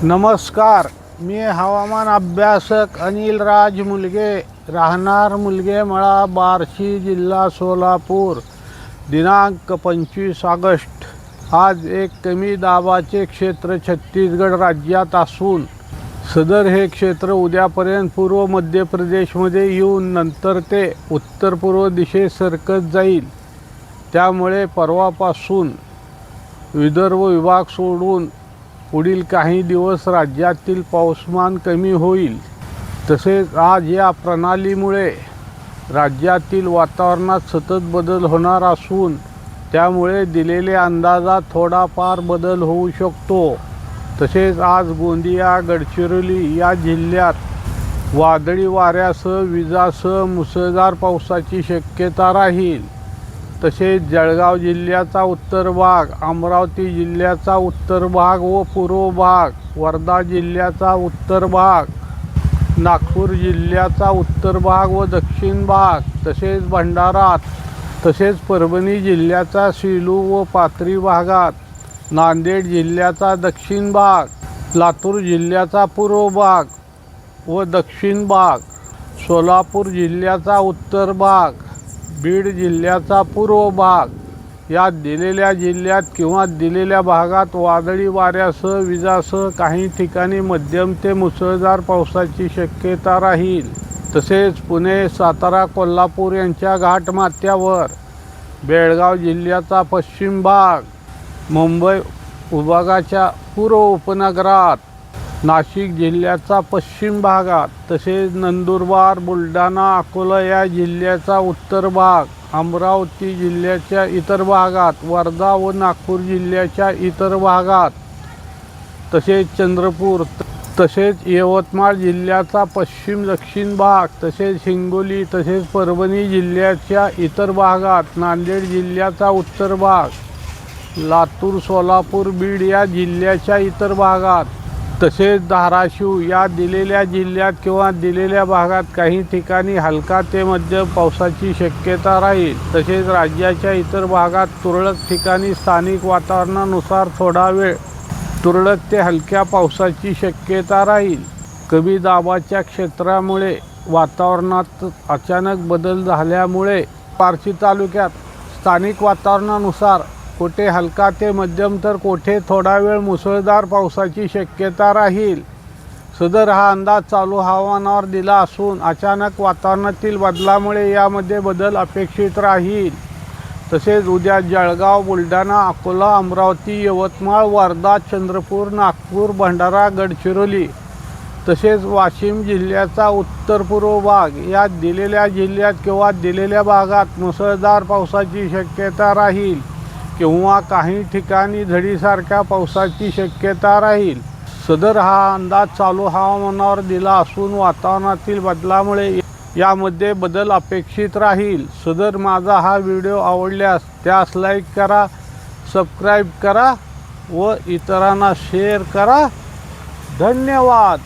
नमस्कार, मी हवामान अभ्यासक अनिल राज मुलगे, राहणार मुलगेमळा, बार्शी, जिल्हा सोलापूर. दिनांक 25 ऑगस्ट. आज एक कमी दाबाचे क्षेत्र छत्तीसगड राज्यात असून सदर हे क्षेत्र उद्यापर्यंत पूर्व मध्य प्रदेशमध्ये येऊन नंतर ते उत्तर पूर्व दिशेस सरकत जाईल. त्यामुळे परवापासून विदर्भ विभाग सोडून पुढील काही दिवस राज्यातील पाऊसमान कमी होईल. तसेच आज या प्रणालीमुळे राज्यातील वातावरणात सतत बदल होणार असून त्यामुळे दिलेल्या अंदाजात थोडाफार बदल होऊ शकतो. तसेच आज गोंदिया, गडचिरोली या जिल्ह्यात वादळी वाऱ्यासह विजासह मुसळधार पावसाची शक्यता राहील. तसेच जळगाव जिल्ह्याचा उत्तर भाग, अमरावती जिल्ह्याचा उत्तर भाग व पूर्व भाग, वर्धा जिल्ह्याचा उत्तर भाग, नागपूर जिल्ह्याचा उत्तर भाग व दक्षिण भाग, तसेच भंडारा तसेच परभणी जिल्ह्याचा सेलू व पाथरी भागात, नांदेड जिल्ह्याचा दक्षिण भाग, लातूर जिल्ह्याचा पूर्व भाग व दक्षिण भाग, सोलापूर जिल्ह्याचा उत्तर भाग, बीड जिल्ह्याचा पूर्व भाग या दिलेल्या जिल्ह्यात किंवा दिलेल्या भागात वादळी वाऱ्यासह विजासह काही ठिकाणी मध्यम ते मुसळधार पावसाची शक्यता राहील. तसेच पुणे, सातारा, कोल्हापूर यांच्या घाटमाथ्यावर, बेळगाव जिल्ह्याचा पश्चिम भाग, मुंबई विभागाच्या पूर्व उपनगरात, नाशिक जिल्ह्याचा पश्चिम भागात, तसेच नंदुरबार, बुलढाणा, अकोला या जिल्ह्याचा उत्तर भाग, अमरावती जिल्ह्याच्या इतर भागात, वर्धा व नागपूर जिल्ह्याच्या इतर भागात, तसेच चंद्रपूर, तसेच यवतमाळ जिल्ह्याचा पश्चिम दक्षिण भाग, तसेच हिंगोली तसेच परभणी जिल्ह्याच्या इतर भागात, नांदेड जिल्ह्याचा उत्तर भाग, लातूर, सोलापूर, बीड या जिल्ह्याच्या इतर भागात, तसेच धाराशिव या दिलेल्या जिल्ह्यात किंवा दिलेल्या भागात काही ठिकाणी हलका ते मध्यम पावसाची शक्यता राहील. तसेच राज्याच्या इतर भागात तुरळक ठिकाणी स्थानिक वातावरणानुसार थोडा वेळ तुरळक ते हलक्या पावसाची शक्यता राहील. कमी दाबाच्या क्षेत्रामुळे वातावरणात अचानक बदल झाल्यामुळे बार्शी तालुक्यात स्थानिक वातावरणानुसार कोठे हलका ते मध्यम तर कोठे थोडा वेळ मुसळधार पावसाची शक्यता राहील. सदर हा अंदाज चालू हवामानावर दिला असून अचानक वातावरणातील बदलामुळे यामध्ये बदल अपेक्षित राहील. तसेच उद्या जळगाव, बुलढाणा, अकोला, अमरावती, यवतमाळ, वर्धा, चंद्रपूर, नागपूर, भंडारा, गडचिरोली तसेच वाशिम जिल्ह्याचा उत्तर पूर्व भाग या दिलेल्या जिल्ह्यात किंवा दिलेल्या भागात मुसळधार पावसाची शक्यता राहील किंवा काही ठिकाणी झडीसारख्या पावसाची शक्यता राहील. सदर हा अंदाज चालू हवामानावर दिला असून वातावरणातील बदलामुळे यामध्ये बदल अपेक्षित राहील. सदर माझा हा व्हिडिओ आवडल्यास त्यास लाईक करा, सबस्क्राईब करा व इतरांना शेअर करा. धन्यवाद.